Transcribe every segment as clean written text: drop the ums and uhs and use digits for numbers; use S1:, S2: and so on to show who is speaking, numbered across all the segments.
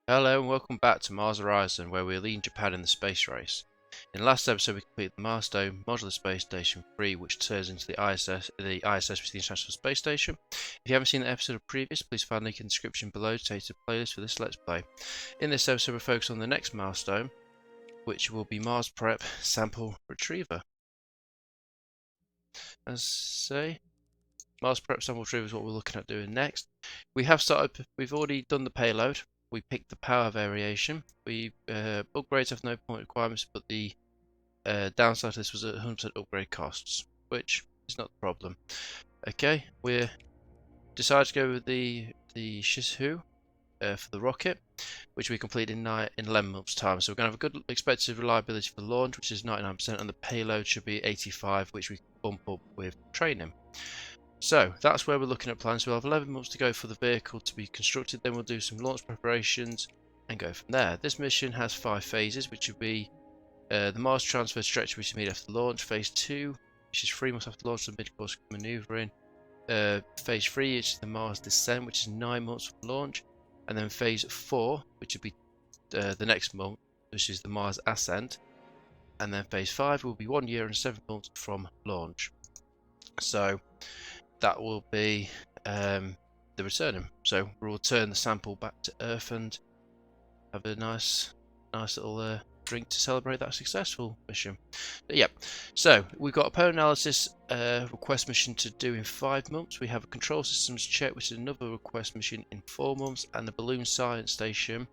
S1: Hello and welcome back to Mars Horizon, where we're leading Japan in the space race. In the last episode we completed the milestone Modular Space Station 3, which turns into the ISS, which is the International Space Station. If you haven't seen the episode of previous, please find a link in the description below to take to the playlist for this Let's Play. In this episode we're focused on the next milestone, which will be Mars Prep Sample Retriever. As say, Mars Prep Sample Retriever is what we're looking at doing next. We've already done the payload. We picked the power variation. We upgrades have no point requirements, but the downside to this was 100% upgrade costs, which is not the problem. Okay, we decided to go with the Shizhu for the rocket, which we completed in 11 months' time. So we're going to have a good expected reliability for launch, which is 99%, and the payload should be 85%, which we can bump up with training. So that's where we're looking at plans. We'll have 11 months to go for the vehicle to be constructed, then we'll do some launch preparations and go from there. This mission has 5 phases, which will be the Mars transfer stretch, which is made after launch, phase 2, which is 3 months after launch, the mid-course maneuvering, phase 3, which is the Mars descent, which is 9 months from launch, and then phase 4, which will be the next month, which is the Mars ascent, and then phase 5 will be 1 year and 7 months from launch. So that will be the returning. So we'll return the sample back to Earth and have a nice little drink to celebrate that successful mission. But yeah, so we've got a power analysis request mission to do in 5 months. We have a control systems check, which is another request mission in 4 months, and the balloon science station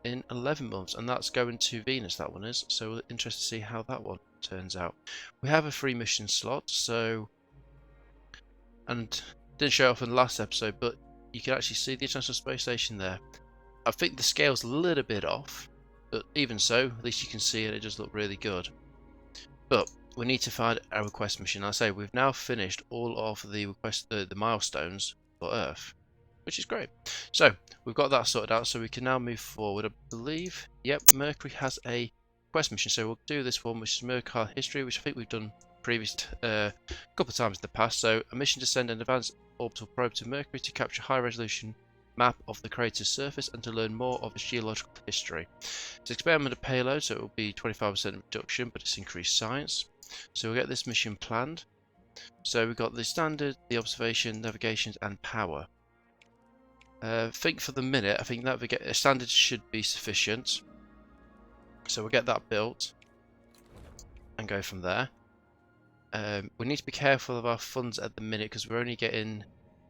S1: in 11 months, and that's going to Venus, that one is. So we're interested to see how that one turns out. We have a 3 mission slot, so, and didn't show off in the last episode, but you can actually see the International Space Station there. I think the scale's a little bit off, but even so, at least you can see it. It does look really good. But we need to find a request mission. I say we've now finished all of the the milestones for Earth, which is great. So we've got that sorted out, so we can now move forward. I believe, yep, Mercury has a request mission, so we'll do this one, which is Mercure history, which I think we've done previous a couple of times in the past. So a mission to send an advanced orbital probe to Mercury to capture high resolution map of the crater's surface and to learn more of its geological history. It's experimental payload, so it will be 25% reduction, but it's increased science. So we'll get this mission planned. So we've got the standard, the observation, navigations, and power. I think for the minute, I think that standard should be sufficient. So we'll get that built and go from there. We need to be careful of our funds at the minute because we're only getting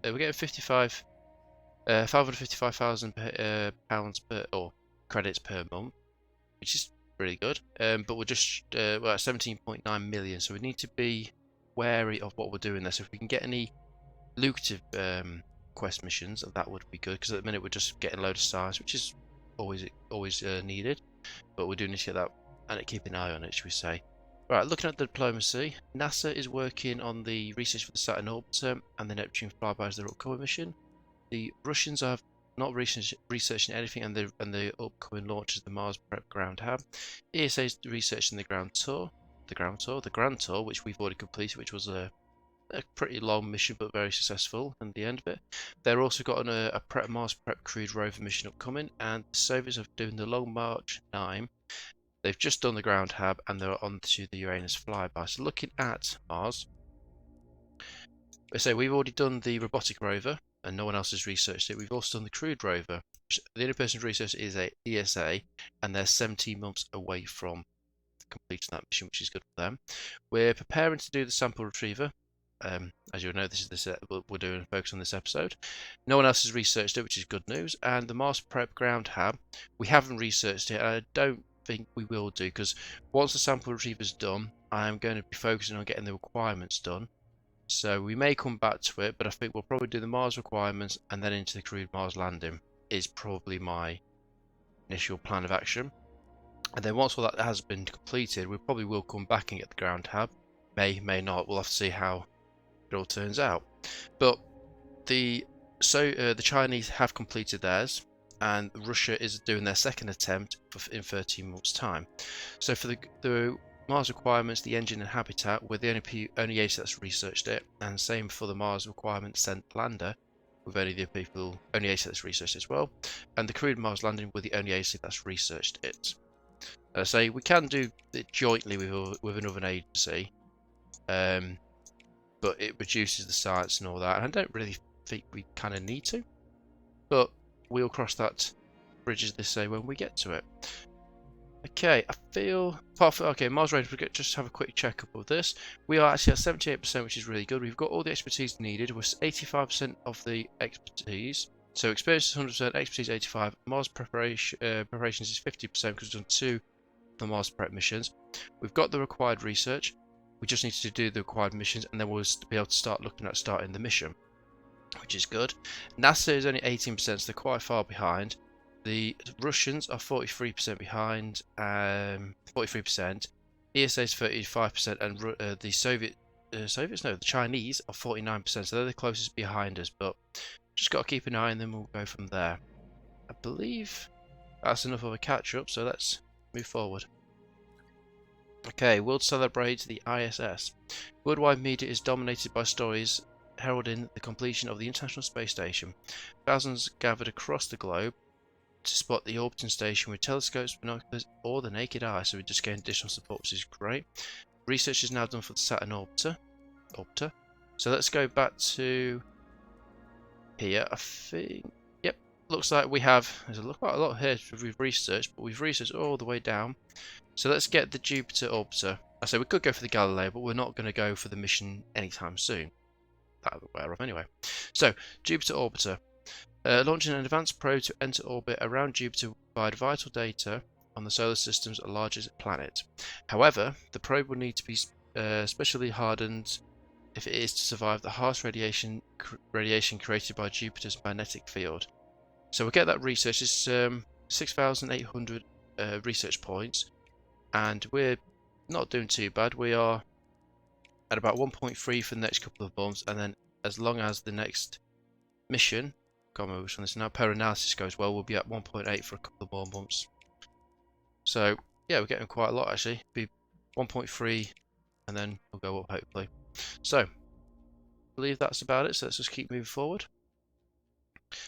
S1: we're getting 555,000 pounds or credits per month, which is really good. But we're just we're at 17.9 million, so we need to be wary of what we're doing there. So if we can get any lucrative quest missions, that would be good, because at the minute we're just getting a load of stars, which is always needed, but we do need to get that and keep an eye on it, should we say. Right, looking at the diplomacy, NASA is working on the research for the Saturn orbiter and the Neptune flybys, their upcoming mission. The Russians are not researching anything, and the upcoming launch is the Mars Prep Ground Hab. ESA is researching the Grand Tour, which we've already completed, which was a pretty long mission but very successful in the end of it. They're also got a Mars Prep crewed rover mission upcoming, and the Soviets are doing the Long March 9. They've just done the Ground Hab and they're on to the Uranus flyby. So looking at Mars, I say we've already done the robotic rover and no one else has researched it. We've also done the crewed rover. The only person who's researched is a ESA, and they're 17 months away from completing that mission, which is good for them. We're preparing to do the sample retriever. As you'll know, this is we're doing focus on this episode. No one else has researched it, which is good news. And the Mars Prep Ground Hab, we haven't researched it, and I don't think we will do, because once the sample retriever is done, I am going to be focusing on getting the requirements done. So we may come back to it, but I think we'll probably do the Mars requirements and then into the crewed Mars landing is probably my initial plan of action. And then once all that has been completed, we probably will come back and get the Ground Hab. May not. We'll have to see how it all turns out. But the Chinese have completed theirs, and Russia is doing their second attempt in 13 months' time. So for the Mars requirements, the engine and habitat, we're the only agency that's researched it, and same for the Mars requirement sent lander. with only the people, only AC that's researched as well, and the crewed Mars landing with the only AC that's researched it. So we can do it jointly with another agency, but it reduces the science and all that, and I don't really think we kind of need to, but we'll cross that bridge, as they say, when we get to it. Okay, I feel, okay, Mars Ranger, we'll just have a quick checkup of this. We are actually at 78%, which is really good. We've got all the expertise needed. We're 85% of the expertise. So experience is 100%, expertise 85. Mars preparations is 50% because we've done 2 of the Mars prep missions. We've got the required research. We just need to do the required missions, and then we'll be able to start looking at starting the mission, which is good. NASA is only 18%, so they're quite far behind. The Russians are 43% behind, 43%. ESA is 35%, and the the Chinese are 49%. So they're the closest behind us, but just got to keep an eye on them. We'll go from there. I believe that's enough of a catch-up, so let's move forward. Okay, World celebrates the ISS. Worldwide media is dominated by stories heralding the completion of the International Space Station. Thousands gathered across the globe to spot the orbiting station with telescopes, binoculars, or the naked eye, so we just gain additional support, which is great. Research is now done for the Saturn orbiter. So let's go back to here. I think, yep, looks like we have, there's quite a lot here we've researched, but we've researched all the way down. So let's get the Jupiter orbiter. I say we could go for the Galileo, but we're not going to go for the mission anytime soon. That I'm aware of anyway. So, Jupiter orbiter. Launching an advanced probe to enter orbit around Jupiter will provide vital data on the solar system's largest planet. However, the probe will need to be specially hardened if it is to survive the harsh radiation created by Jupiter's magnetic field. So we'll get that research. It's 6,800 research points, and we're not doing too bad. We are at about 1.3 for the next couple of months, and then as long as the next mission, can't remember which one this is now, per analysis goes well, we'll be at 1.8 for a couple of more months. So yeah, we're getting quite a lot actually. Be 1.3 and then we'll go up hopefully. So I believe that's about it, so let's just keep moving forward.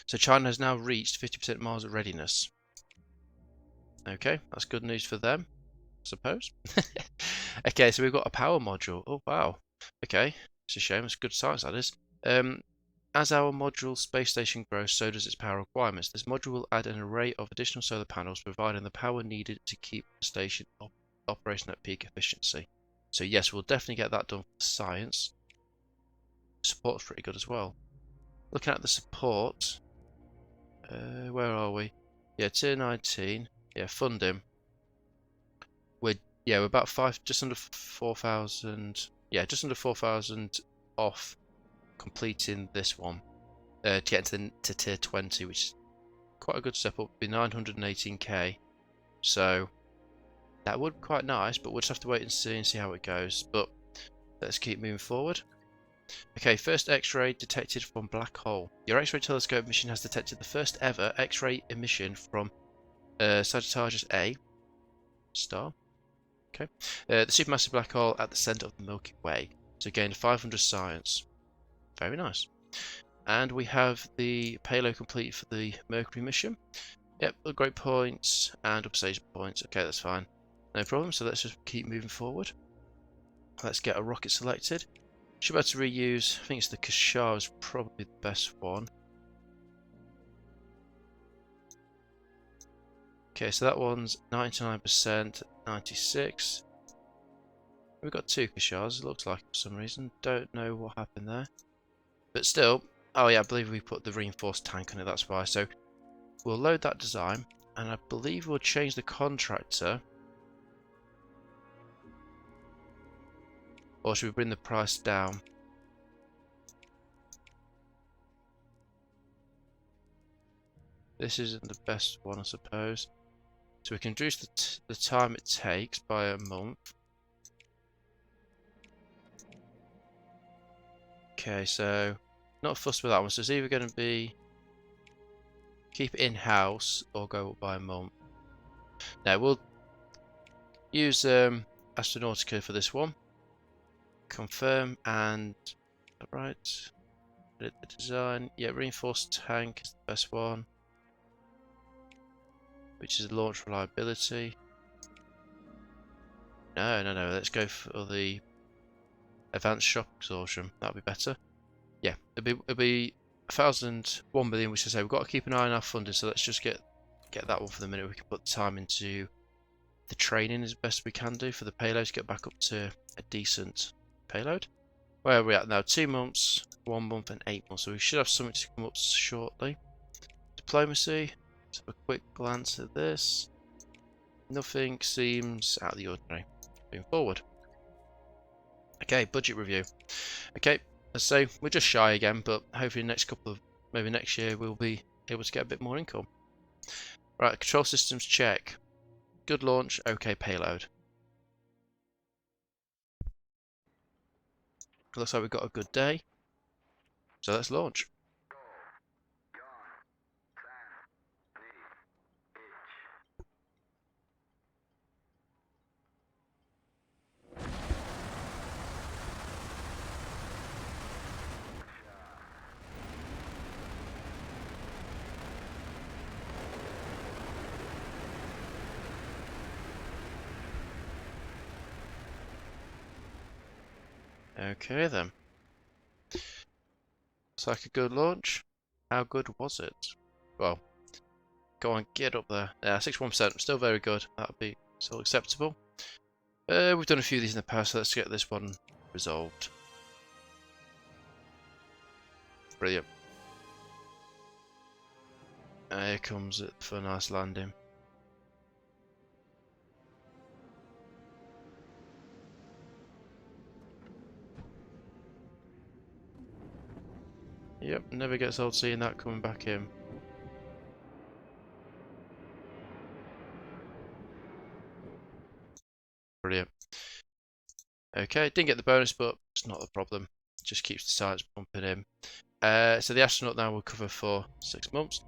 S1: So China has now reached 50% Mars readiness. Okay, that's good news for them, I suppose. Okay, so we've got a power module. Oh wow. Okay, it's a shame. It's good science, that is. As our module space station grows, so does its power requirements. This module will add an array of additional solar panels, providing the power needed to keep the station operating at peak efficiency. So yes, we'll definitely get that done for science. Support's pretty good as well. Looking at the support, where are we? Yeah, tier 19. Yeah, funding. We're about just under 4,000. Yeah, just under 4,000 off completing this one to get to tier 20, which is quite a good step up. Be 918k. So that would be quite nice, but we'll just have to wait and see how it goes. But let's keep moving forward. Okay, first X-ray detected from black hole. Your X-ray telescope mission has detected the first ever X-ray emission from Sagittarius A star. Okay, the supermassive black hole at the center of the Milky Way. So gained 500 science. Very nice. And we have the payload complete for the Mercury mission. Yep, great points and upstage points. Okay, that's fine. No problem. So let's just keep moving forward. Let's get a rocket selected. Should be able to reuse, I think it's the Kashar is probably the best one. Okay, so that one's 99%, 96. We've got 2 Kashars, it looks like, for some reason. Don't know what happened there. But still, oh yeah, I believe we put the reinforced tank on it, that's why. So we'll load that design, and I believe we'll change the contractor. Or should we bring the price down? This isn't the best one, I suppose. So we can reduce the time it takes by a month. Okay, so not fussed with that one. So it's either going to be keep it in-house or go up by a month. Now we'll use Astronautica for this one. Confirm and right. Edit the design. Yeah, reinforced tank is the best one, which is launch reliability. No, no, no. Let's go for the advanced shock absorption. That'll be better. Yeah, it'll be 1,001 million, which I say we've got to keep an eye on our funding. So let's just get that one for the minute. We can put the time into the training as best we can do for the payloads. Get back up to a decent payload. Where are we at now? 2 months, 1 month, and 8 months. So we should have something to come up shortly. Diplomacy. Let's have a quick glance at this. Nothing seems out of the ordinary. Moving forward. Okay, budget review. Okay, let's say we're just shy again, but hopefully next couple of, maybe next year, we'll be able to get a bit more income. Right, control systems check. Good launch, okay payload. Looks like we've got a good day. So let's launch. Okay then. Looks like a good launch. How good was it? Well, go on, get up there. Yeah, 61%, still very good. That'll be still acceptable. We've done a few of these in the past, so let's get this one resolved. Brilliant. Here comes it for a nice landing. Yep, never gets old seeing that coming back in. Brilliant. Okay, didn't get the bonus, but it's not a problem. Just keeps the science pumping in. So the astronaut now will cover for 6 months.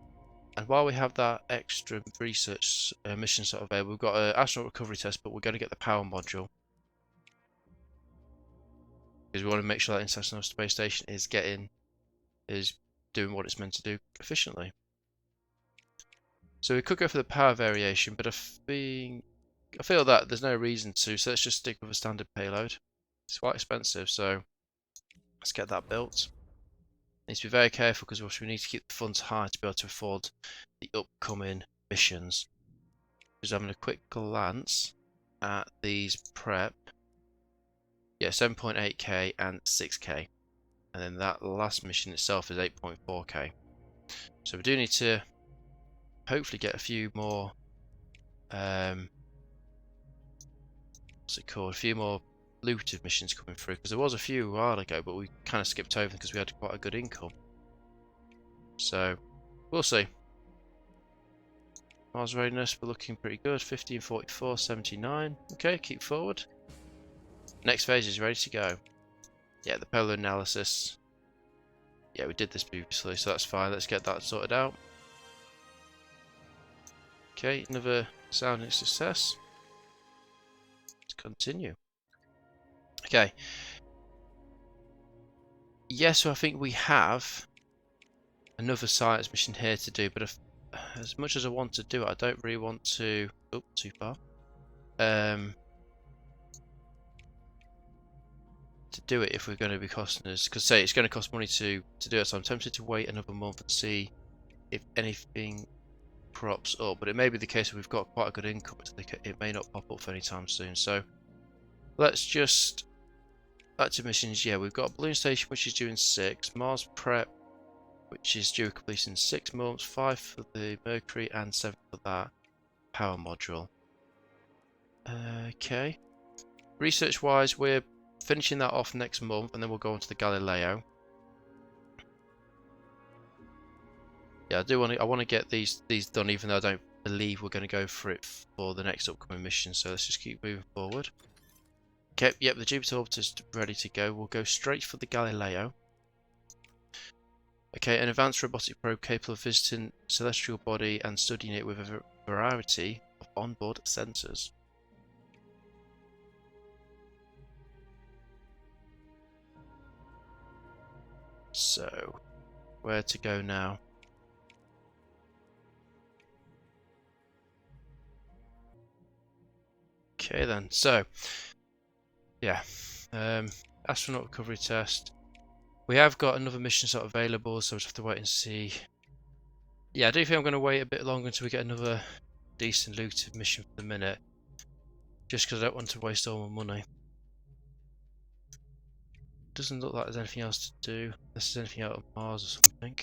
S1: And while we have that extra research mission sort of available, we've got an astronaut recovery test, but we're going to get the power module. Because we want to make sure that International Space Station is doing what it's meant to do efficiently. So we could go for the power variation, but I feel that there's no reason to, so let's just stick with a standard payload. It's quite expensive, so let's get that built. Need to be very careful because we need to keep the funds high to be able to afford the upcoming missions. Just having a quick glance at these prep. Yeah, 7.8k and 6k. And then that last mission itself is 8.4k. So we do need to hopefully get a few more what's it called? A few more looted missions coming through, because there was a few a while ago, but we kind of skipped over them because we had quite a good income. So we'll see. Mars readiness, we're looking pretty good. 1544, 79. Okay, keep forward. Next phase is ready to go. Yeah, the polar analysis. Yeah, we did this previously, so that's fine. Let's get that sorted out. Okay, another sounding success. Let's continue. Okay. Yes, so I think we have another science mission here to do, but as much as I want to do it, I don't really want to. Oh, too far. To do it if we're going to be costing us, because say it's going to cost money to do it, so I'm tempted to wait another month and see if anything crops up. But it may be the case that we've got quite a good income, it may not pop up for any time soon. So let's just active missions. Yeah, we've got balloon station, which is due in 6, Mars prep, which is due completion in 6 months, 5 for the Mercury and 7 for that power module. Okay, research wise, we're finishing that off next month, and then we'll go on to the Galileo. Yeah, I want to get these done, even though I don't believe we're going to go for it for the next upcoming mission. So let's just keep moving forward. Okay, yep, the Jupiter orbiter's ready to go. We'll go straight for the Galileo. Okay, an advanced robotic probe capable of visiting celestial body and studying it with a variety of onboard sensors. So, where to go now? Okay then, so, yeah, astronaut recovery test. We have got another mission slot available, so we'll just have to wait and see. Yeah, I do think I'm going to wait a bit longer until we get another decent looted mission for the minute. Just because I don't want to waste all my money. Doesn't look like there's anything else to do. Unless there's anything out on Mars or something.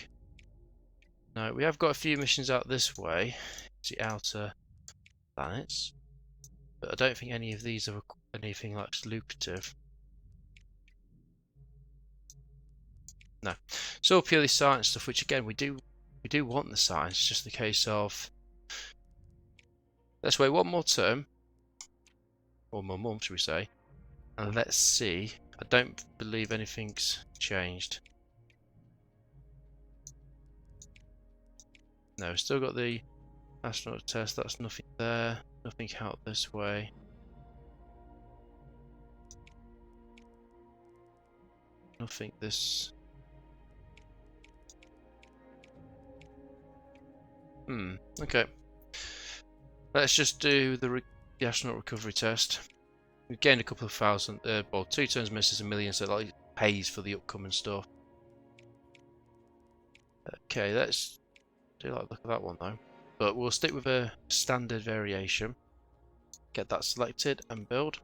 S1: No, we have got a few missions out this way. It's the outer planets. But I don't think any of these are anything like lucrative. No. It's all purely science stuff, which again we do want the science. It's just the case of let's wait one more term. Or more month, should we say. And let's see. I don't believe anything's changed. No, still got the astronaut test. That's nothing there. Nothing out this way. Nothing this. Okay. Let's just do the astronaut recovery test. We've gained a couple of thousand. Well, 2 turns misses a million, so that like, pays for the upcoming stuff. Okay, let's do like look at that one though. But we'll stick with a standard variation. Get that selected and build.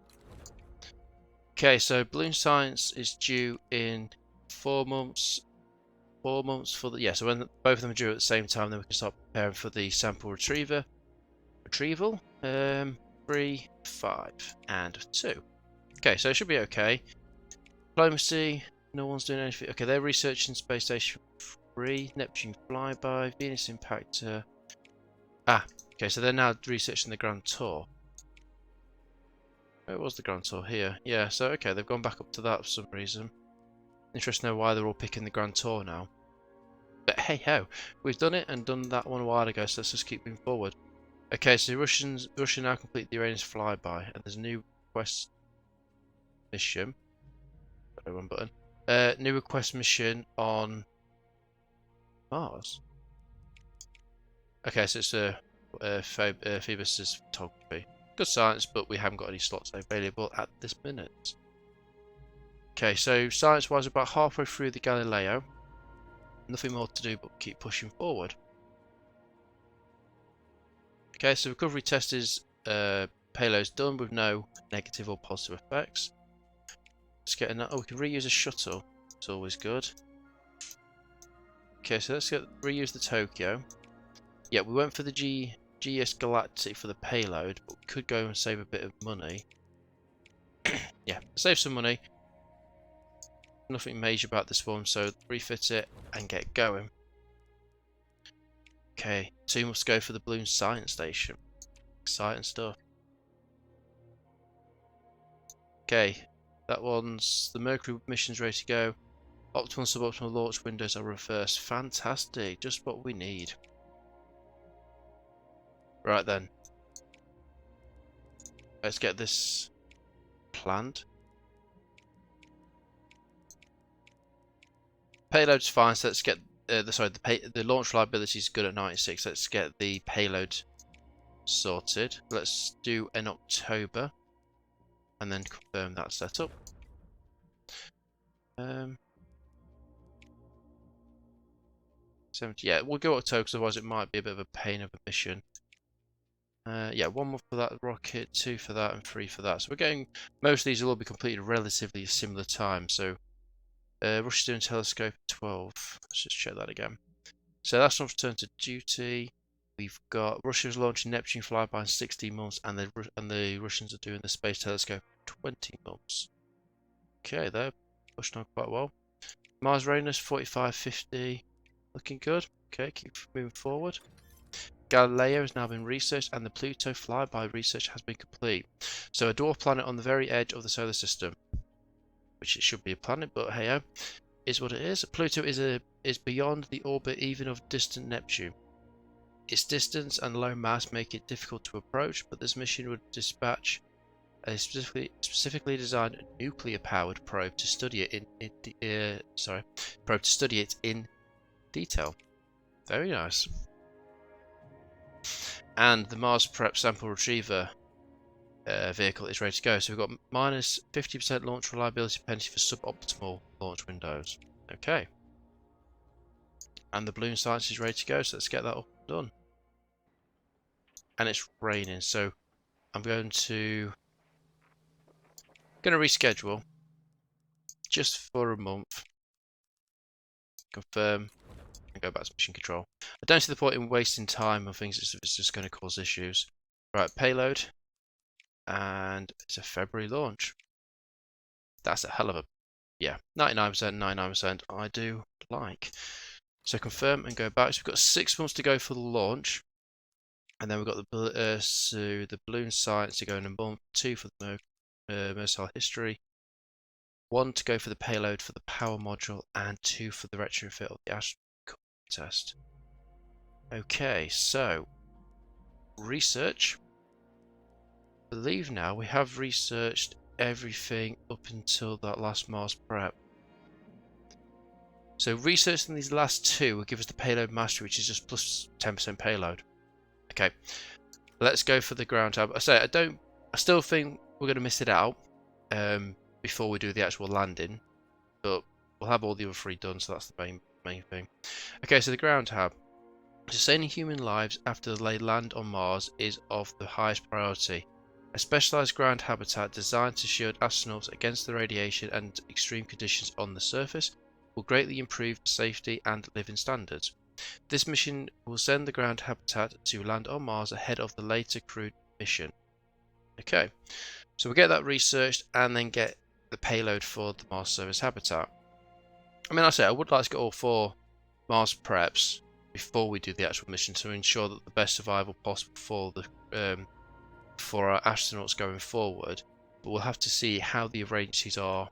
S1: Okay, so balloon science is due in 4 months. 4 months for the so when both of them are due at the same time, then we can start preparing for the sample retrieval. 3, 5, and 2. Okay, so it should be okay. Diplomacy, no one's doing anything. Okay, they're researching Space Station 3, Neptune flyby, Venus impactor. Okay, so they're now researching the Grand Tour. Where was the Grand Tour? Here. Yeah, so okay, they've gone back up to that for some reason. Interesting to know why they're all picking the Grand Tour now. But hey ho, we've done it and done that one a while ago, so let's just keep moving forward. Okay, so Russia now complete the Uranus flyby, and there's a new request mission. Sorry, one button. New request mission on Mars. Okay, so it's Phoebus's photography. Good science, but we haven't got any slots available at this minute. Okay, so science-wise, about halfway through the Galileo. Nothing more to do but keep pushing forward. Okay, so recovery test is payload's done with no negative or positive effects. Let's get we can reuse a shuttle. It's always good. Okay, so let's reuse the Tokyo. Yeah, we went for the GS Galactic for the payload, but we could go and save a bit of money. Yeah, save some money. Nothing major about this one, so refit it and get going. Okay, 2 must go for the balloon science station. Exciting stuff. Okay, that one's the Mercury mission's ready to go. Optimal suboptimal launch windows are reversed. Fantastic, just what we need. Right then. Let's get this planned. Payload's fine, so let's get the launch reliability is good at 96. Let's get the payload sorted. Let's do in October and then confirm that setup. 70. Yeah, we'll go October because otherwise it might be a bit of a pain of a mission. Yeah, 1 more for that rocket, 2 for that, and 3 for that. So we're getting most of these will all be completed relatively similar time. So Russia's doing telescope at 12. Let's just check that again. So that's not return to duty. We've got Russia's launching Neptune flyby in 16 months, and the Russians are doing the space telescope 20 months. Okay, they're pushing on quite well. Mars readiness 45-50, looking good. Okay, keep moving forward. Galileo has now been researched, and the Pluto flyby research has been complete. So a dwarf planet on the very edge of the solar system, which it should be a planet, but hey-oh, is what it is. Pluto is beyond the orbit even of distant Neptune. Its distance and low mass make it difficult to approach, but this mission would dispatch a specifically designed nuclear-powered probe to study it in detail. Very nice. And the Mars Prep sample retriever vehicle is ready to go. So we've got minus 50% launch reliability penalty for suboptimal launch windows. Okay. And the balloon science is ready to go, so let's get that up and done. And it's raining, so I'm going to reschedule just for a month. Confirm and go back to mission control. I don't see the point in wasting time on things if it's just going to cause issues. Right, payload. And it's a February launch. That's a hell of a, yeah, 99%, 99% I do like. So confirm and go back. So we've got 6 months to go for the launch. And then we've got the balloon science to go in a month, 2 for the missile history, 1 to go for the payload for the power module, and 2 for the retrofit of the astronaut test. Okay, so research. I believe now we have researched everything up until that last Mars prep. So researching these last 2 will give us the payload mastery, which is just plus 10% payload. Okay, let's go for the ground tab. I still think we're going to miss it out before we do the actual landing, but we'll have all the other 3 done, so that's the main thing. Okay, so the ground tab. Sustaining human lives after they land on Mars is of the highest priority. A specialized ground habitat designed to shield astronauts against the radiation and extreme conditions on the surface will greatly improve safety and living standards. This mission will send the ground habitat to land on Mars ahead of the later crewed mission. Okay, so we'll get that researched and then get the payload for the Mars service habitat. I mean, I would like to get all 4 Mars preps before we do the actual mission to ensure that the best survival possible for our astronauts going forward. But we'll have to see how the agencies are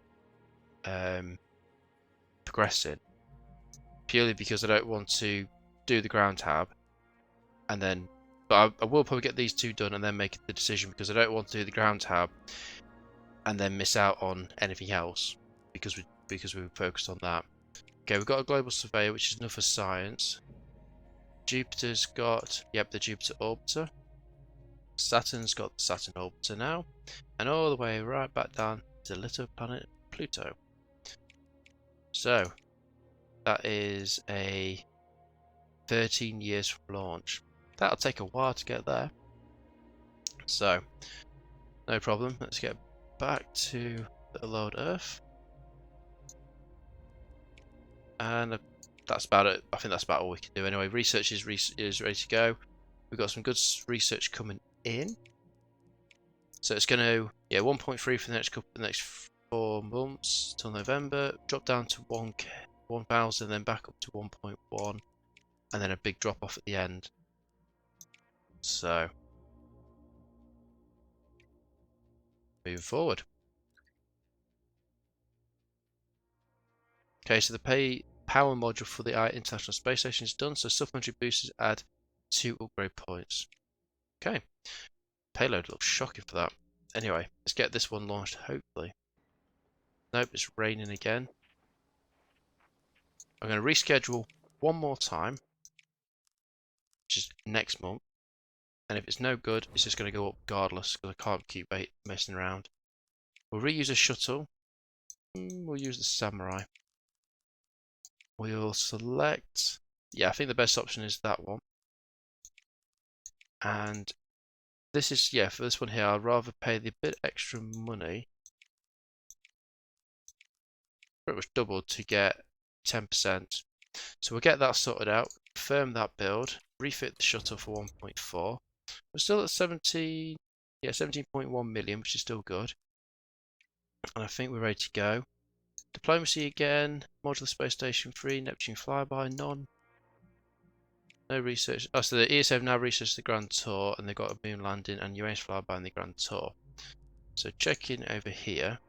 S1: progressing. Purely because I don't want to do the ground tab and then, but I will probably get these 2 done and then make the decision, because I don't want to do the ground tab and then miss out on anything else because we focused on that. Okay, we've got a global surveyor, which is enough for science. Jupiter's got, yep, the Jupiter orbiter. Saturn's got the Saturn orbiter now, and all the way right back down to the little planet Pluto. So that is a 13 years from launch. That'll take a while to get there. So, no problem. Let's get back to the Lord Earth. And that's about it. I think that's about all we can do anyway. Research is ready to go. We've got some good research coming in. So it's going to, 1.3 for the next 4 months till November. Drop down to 1,000, then back up to 1.1, and then a big drop off at the end. So, moving forward. Okay, so the power module for the International Space Station is done. So supplementary boosters add 2 upgrade points. Okay, payload looks shocking for that. Anyway, let's get this one launched, hopefully. Nope, it's raining again. I'm going to reschedule one more time, which is next month. And if it's no good, it's just going to go up regardless, because I can't keep messing around. We'll reuse a shuttle. We'll use the Samurai. We'll select, I think the best option is that one. And this is, for this one here, I'd rather pay the bit extra money, pretty much double, to get 10%. So we'll get that sorted out, confirm that build, refit the shuttle for 1.4. We're still at 17.1 million, which is still good. And I think we're ready to go. Diplomacy again, modular space station 3, Neptune flyby, none. No research. Oh, so the ESA have now researched the Grand Tour, and they've got a moon landing and Uranus flyby in the Grand Tour. So checking over here,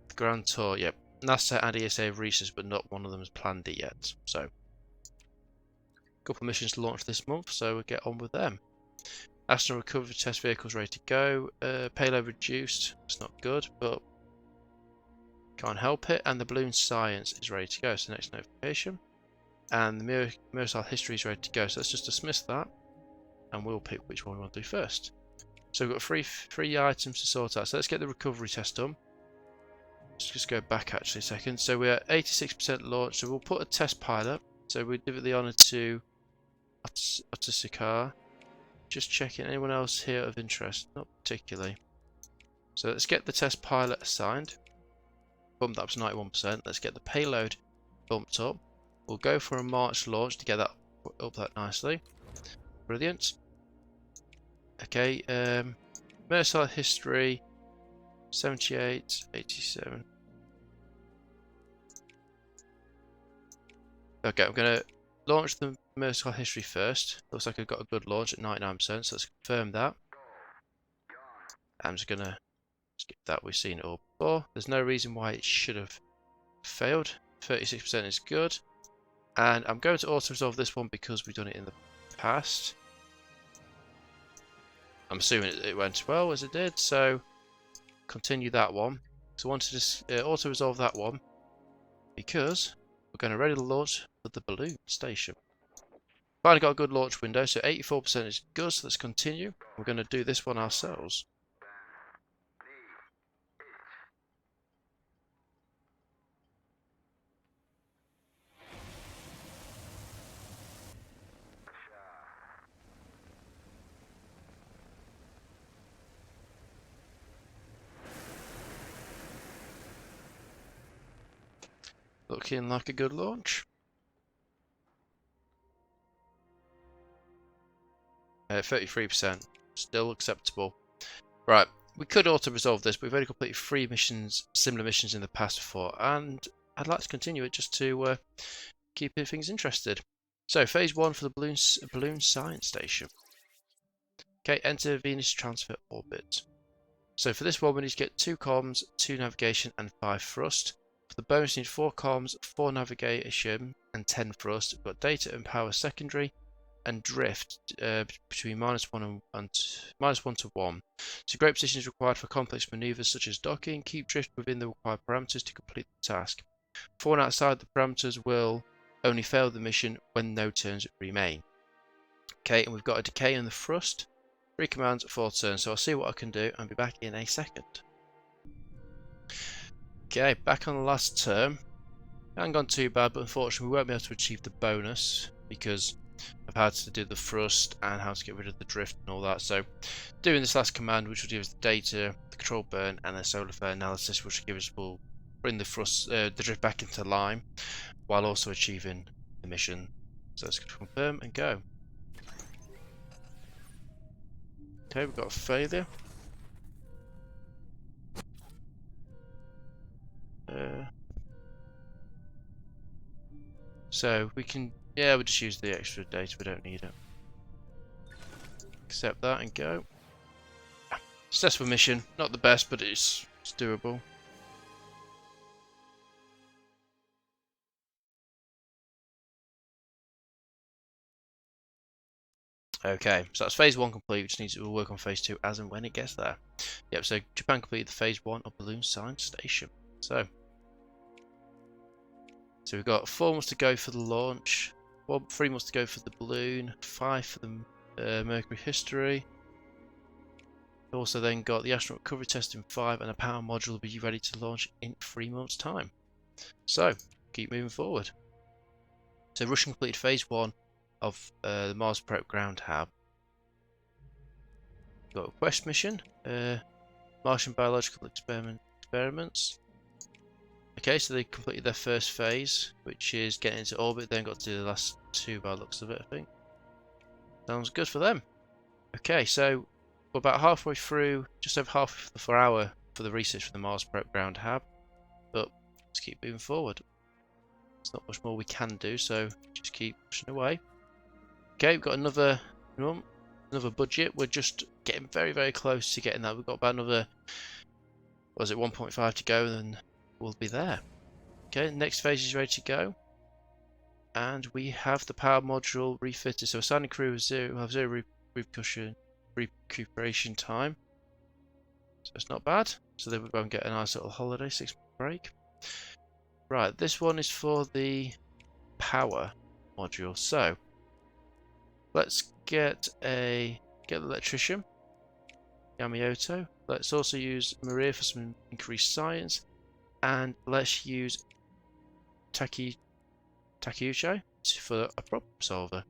S1: the Grand Tour, yep, NASA and ESA have researched, but not one of them has planned it yet. So, a couple of missions to launch this month, so we'll get on with them. Astronaut recovery test vehicles ready to go. Payload reduced. It's not good, but can't help it. And the balloon science is ready to go. So next notification. And the Mirror history is ready to go. So let's just dismiss that, and we'll pick which one we want to do first. So we've got three items to sort out. So let's get the recovery test done. Let's just go back actually a second. So we're at 86% launch. So we'll put a test pilot. So we give it the honour to Otasikar. Just checking anyone else here of interest. Not particularly. So let's get the test pilot assigned. Bump that up to 91%. Let's get the payload bumped up. We'll go for a March launch to get that up that nicely. Brilliant. Okay, Merciless history 78, 87. Okay, I'm going to launch the Merciless history first. Looks like I've got a good launch at 99%, so let's confirm that. I'm just going to skip that, we've seen it all before. There's no reason why it should have failed. 36% is good. And I'm going to auto-resolve this one because we've done it in the past. I'm assuming it went well as it did, so continue that one. So I want to just auto-resolve that one because we're going to ready to launch for the balloon station. Finally got a good launch window, so 84% is good, so let's continue. We're going to do this one ourselves. Looking like a good launch. 33%, still acceptable. Right, we could auto-resolve this, but we've only completed 3 missions, similar missions in the past before, and I'd like to continue it just to keep things interested. So, phase 1 for the balloon science station. Okay, enter Venus transfer orbit. So for this one, we need to get 2 comms, 2 navigation, and 5 thrust. For the bonus, we need 4 comms, 4 navigation, and 10 thrust. We've got data and power secondary, and drift between -1 and -1 to 1. So great position is required for complex maneuvers such as docking. Keep drift within the required parameters to complete the task. Falling outside the parameters will only fail the mission when no turns remain. Okay, and we've got a decay in the thrust. 3 commands, 4 turns. So I'll see what I can do and be back in a second. Okay, back on the last term. Hasn't gone too bad, but unfortunately we won't be able to achieve the bonus because I've had to do the thrust and how to get rid of the drift and all that. So doing this last command, which will give us the data, the control burn, and the solar flare analysis, which will bring the thrust, the drift back into line, while also achieving the mission. So let's confirm and go. Okay, we've got a failure. So we can, yeah, we'll just use the extra data, we don't need it. Accept that and go. Successful mission, not the best, but it's doable. Okay, so that's phase 1 complete. We just need to work on phase 2 as and when it gets there. Yep, so Japan completed the phase 1 of Balloon Science Station. So we've got 4 months to go for the launch, 3 months to go for the balloon, 5 for the Mercury history. Also then got the astronaut recovery test in 5, and a power module will be ready to launch in 3 months' time. So keep moving forward. So Russian completed phase 1 of the Mars Prep Ground Hab. Got a quest mission, Martian biological experiments. Okay, so they completed their first phase, which is getting into orbit, then got to do the last 2 by the looks of it, I think. Sounds good for them. Okay, so we're about halfway through, just over half of the hour for the research for the Mars Prep Ground Hab, but let's keep moving forward. There's not much more we can do, so just keep pushing away. Okay, we've got another budget. We're just getting very, very close to getting that. We've got about another, what was it, 1.5 to go, and then we'll be there. Okay, next phase is ready to go. And we have the power module refitted. So assigning crew will have 0 repercussion recuperation time. So it's not bad. So then we won't get a nice little holiday, 6-month break. Right, this one is for the power module. So let's get the electrician, Yamamoto. Let's also use Maria for some increased science, and let's use Takeuchi for a problem solver.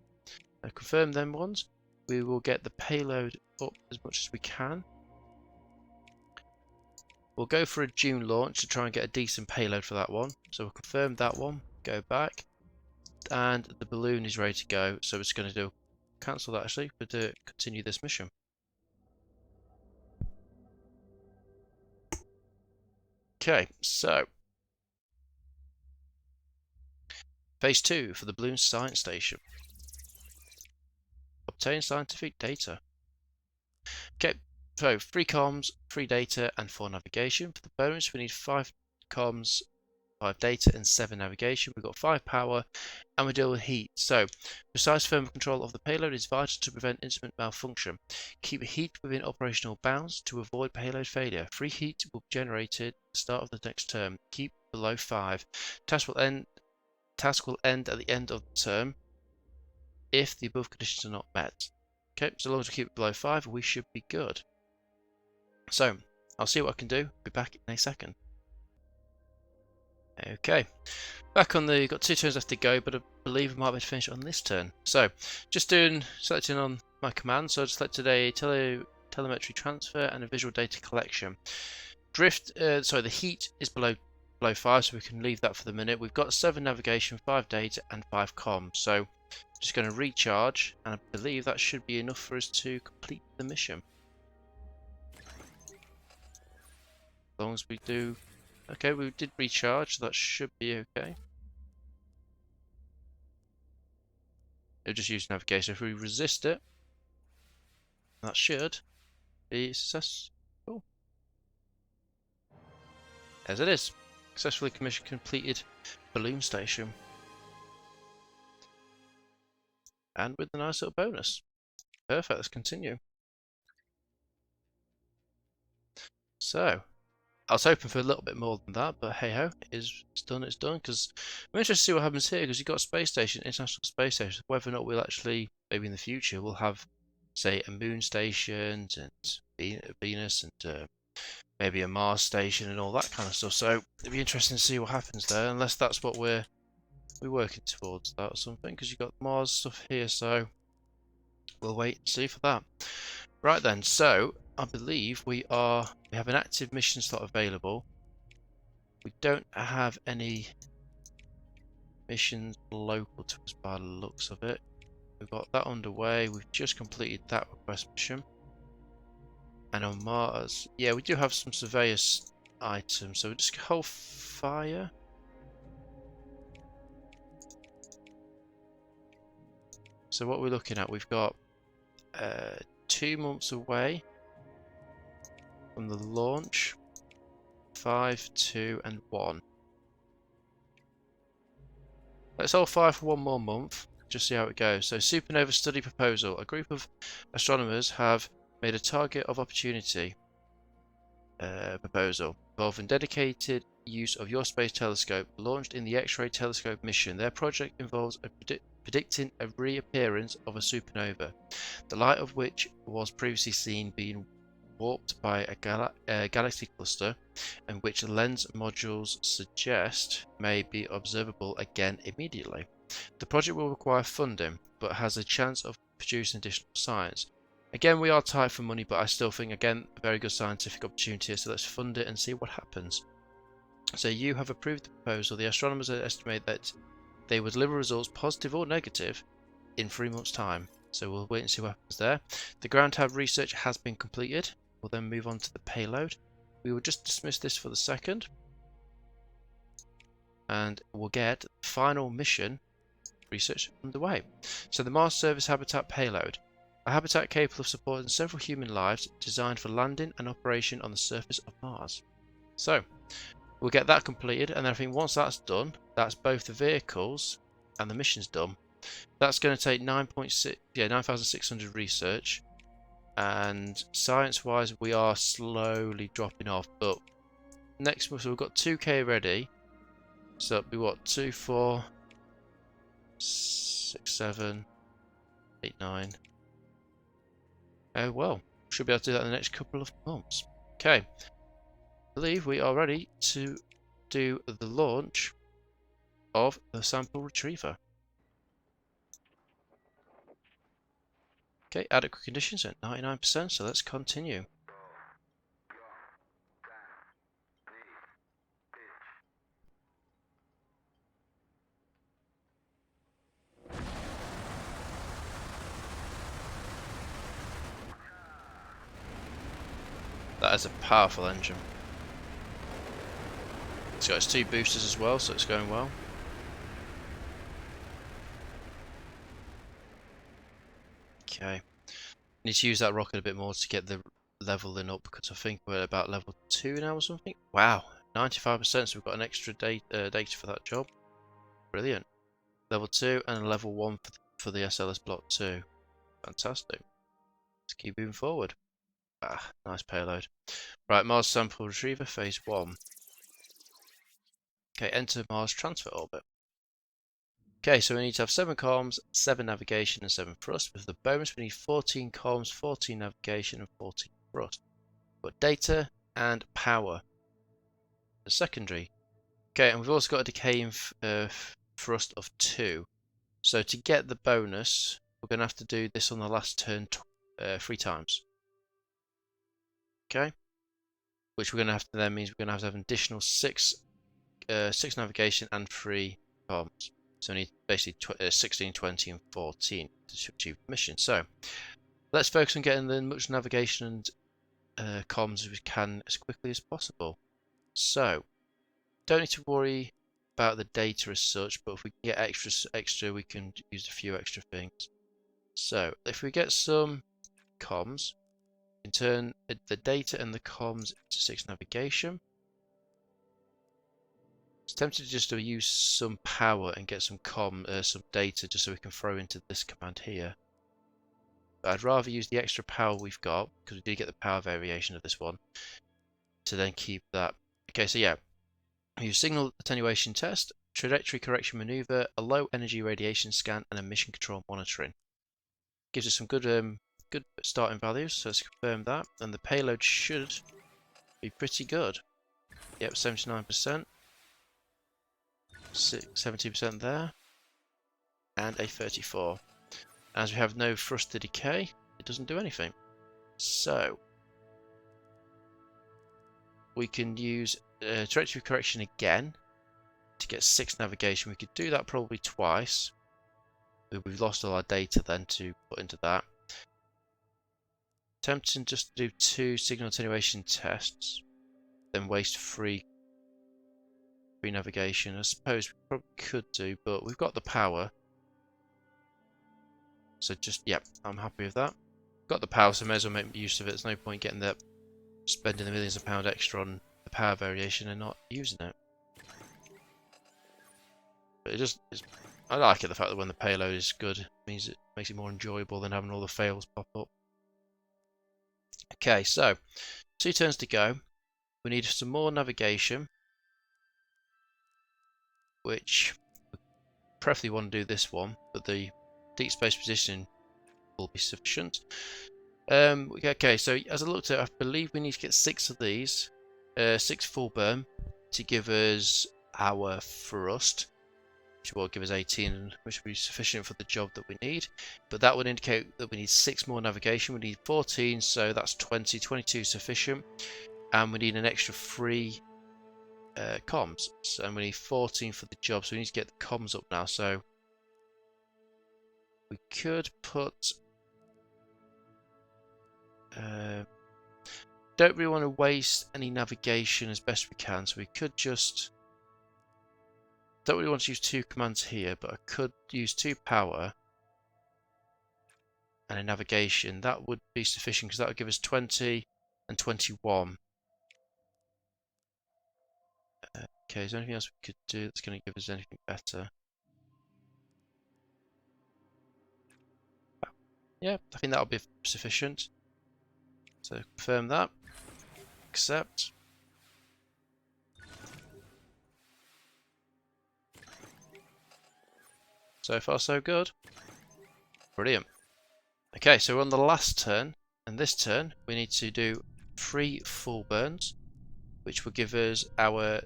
S1: Now confirm them ones. We will get the payload up as much as we can. We'll go for a June launch to try and get a decent payload for that one. So we'll confirm that one, go back, and the balloon is ready to go. So it's going to cancel that actually, but continue this mission. Okay, so phase 2 for the balloon science station. Obtain scientific data. Okay, so 3 comms, 3 data, and 4 navigation. For the bonus, we need 5 comms, 5 data, and 7 navigation. We've got 5 power, and we deal with heat. So, precise thermal control of the payload is vital to prevent instrument malfunction. Keep heat within operational bounds to avoid payload failure. Free heat will be generated at the start of the next term. Keep below 5. Task will end at the end of the term if the above conditions are not met. Okay, so long as we keep it below 5, we should be good. So, I'll see what I can do. Be back in a second. Okay, back on the, got 2 turns left to go, but I believe we might be able to finish on this turn. So, just selecting on my command. So I just selected a telemetry transfer and a visual data collection. The heat is below 5, so we can leave that for the minute. We've got 7 navigation, 5 data, and 5 comms. So, just going to recharge, and I believe that should be enough for us to complete the mission. As long as we do. Okay, we did recharge, so that should be okay. It'll just use navigation. If we resist it, that should be successful. As it is. Successfully completed balloon station. And with a nice little bonus. Perfect, let's continue. So, I was hoping for a little bit more than that, but hey ho, it's done, because I'm interested to see what happens here, because you've got a space station, International Space Station, whether or not we'll actually, maybe in the future, we'll have, say, a moon station, and Venus, and maybe a Mars station, and all that kind of stuff. So, it'd be interesting to see what happens there, unless that's what we're working towards, that or something, because you've got Mars stuff here, so we'll wait and see for that. Right then, so I believe we have an active mission slot available. We don't have any missions local to us by the looks of it. We've got that underway. We've just completed that request mission. And on Mars, yeah, we do have some surveillance items, so just hold fire. So what we're looking at, we've got 2 months away from the launch. 5, 2, and 1. Let's hold fire for 1 more month. Just see how it goes. So, supernova study proposal. A group of astronomers have made a target of opportunity proposal involving dedicated use of your space telescope launched in the X-ray telescope mission. Their project involves predicting a reappearance of a supernova, the light of which was previously seen being warped by a galaxy cluster, and which lens modules suggest may be observable again immediately. The project will require funding, but has a chance of producing additional science. Again, we are tight for money, but I still think, again, a very good scientific opportunity, so let's fund it and see what happens. So you have approved the proposal. The astronomers estimate that they will deliver results, positive or negative, in 3 months' time. So we'll wait and see what happens there. The ground tab research has been completed. We'll then move on to the payload. We will just dismiss this for the second. And we'll get final mission research underway. So the Mars Service Habitat payload. A habitat capable of supporting several human lives, designed for landing and operation on the surface of Mars. So, we'll get that completed, and then I think once that's done, that's both the vehicles and the mission's done. That's going to take 9,600 research. And science-wise, we are slowly dropping off. But next month, so we've got 2k ready. So it'll be what? 2, 4, 6, 7, 8, 9. Oh well, should be able to do that in the next couple of months. Okay, I believe we are ready to do the launch of the sample retriever. Okay, adequate conditions at 99%, so let's continue. That is a powerful engine. It's got its 2 boosters as well, so it's going well. Okay. Need to use that rocket a bit more to get the leveling up, because I think we're about level 2 now or something. Wow, 95%, so we've got an extra data for that job. Brilliant. Level 2 and level 1 for the SLS Block 2. Fantastic. Let's keep moving forward. Ah, nice payload. Right, Mars sample retriever phase 1. Okay, enter Mars transfer orbit. Okay, so we need to have 7 comms, 7 navigation, and 7 thrust. With the bonus, we need 14 comms, 14 navigation, and 14 thrust. But data and power. The secondary. Okay, and we've also got a decaying thrust of 2. So to get the bonus, we're going to have to do this on the last turn 3 times. Okay, which we're going to have to then means we're going to have an additional 6 navigation and 3 comms. So we need basically 16, 20, and 14 to achieve the mission. So let's focus on getting as much navigation and comms as we can as quickly as possible. So don't need to worry about the data as such, but if we can get extra, we can use a few extra things. So if we get some comms, we can turn the data and the comms into 6 navigation. It's tempted just to use some power and get some some data just so we can throw into this command here. But I'd rather use the extra power we've got, because we did get the power variation of this one, to then keep that. Okay, so yeah, use signal attenuation test, trajectory correction maneuver, a low energy radiation scan, and a mission control monitoring. Gives us some good starting values, so let's confirm that. And the payload should be pretty good. Yep, 79%. 70% there, and a 34. As we have no thrust to decay, it doesn't do anything. So we can use trajectory correction again to get 6 navigation. We could do that probably twice. We've lost all our data then to put into that. Tempting just to do 2 signal attenuation tests, then waste 3 navigation. I suppose we probably could do, but we've got the power. So just, yep, I'm happy with that. Got the power, so may as well make use of it. There's no point getting that, spending the millions of pounds extra on the power variation and not using it. But I like it, the fact that when the payload is good, it means it makes it more enjoyable than having all the fails pop up. Okay, so 2 turns to go. We need some more navigation, which we preferably want to do this one, but the deep space position will be sufficient. Okay, so as I looked at it, I believe we need to get 6 of these, 6 full burn to give us our thrust, which will give us 18, which will be sufficient for the job that we need. But that would indicate that we need 6 more navigation. We need 14, so that's 20. 22 is sufficient, and we need an extra 3 comms, and we need 14 for the job. So we need to get the comms up now. So we could put. Don't really want to waste any navigation as best we can, so we could just. Don't really want to use 2 commands here, but I could use 2 power and a navigation. That would be sufficient because that would give us 20 and 21. Okay, is there anything else we could do that's going to give us anything better? Yeah, I think that'll be sufficient. So confirm that. Accept. So far so good. Brilliant. Okay, so we're on the last turn, and this turn we need to do 3 full burns, which will give us our,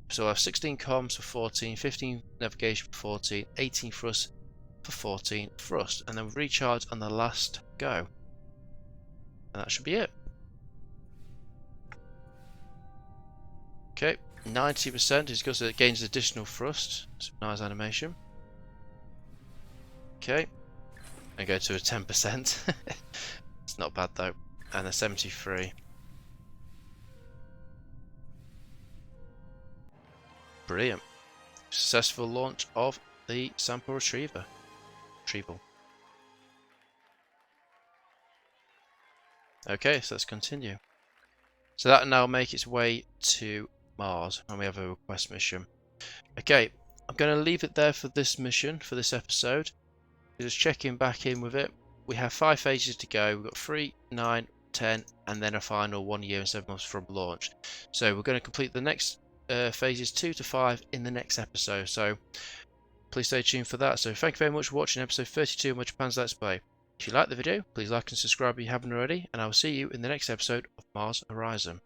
S1: so our 16 comms for 14, 15 navigation for 14, 18 thrust for 14 thrust, and then recharge on the last go. And that should be it. Okay, 90% is because it gains additional thrust. It's a nice animation. Okay, and go to a 10%. It's not bad though. And a 73. Brilliant. Successful launch of the sample retrieval. Okay, so let's continue. So that will now make its way to Mars, and we have a request mission. Okay, I'm going to leave it there for this mission, for this episode. Just checking back in with it. We have 5 phases to go. We've got 3, 9, 10, and then a final 1 year and 7 months from launch. So we're going to complete the next phases 2 to 5 in the next episode. So please stay tuned for that. So thank you very much for watching episode 32 of my Japan's Let's Play. If you like the video, please like and subscribe if you haven't already, and I will see you in the next episode of Mars Horizon.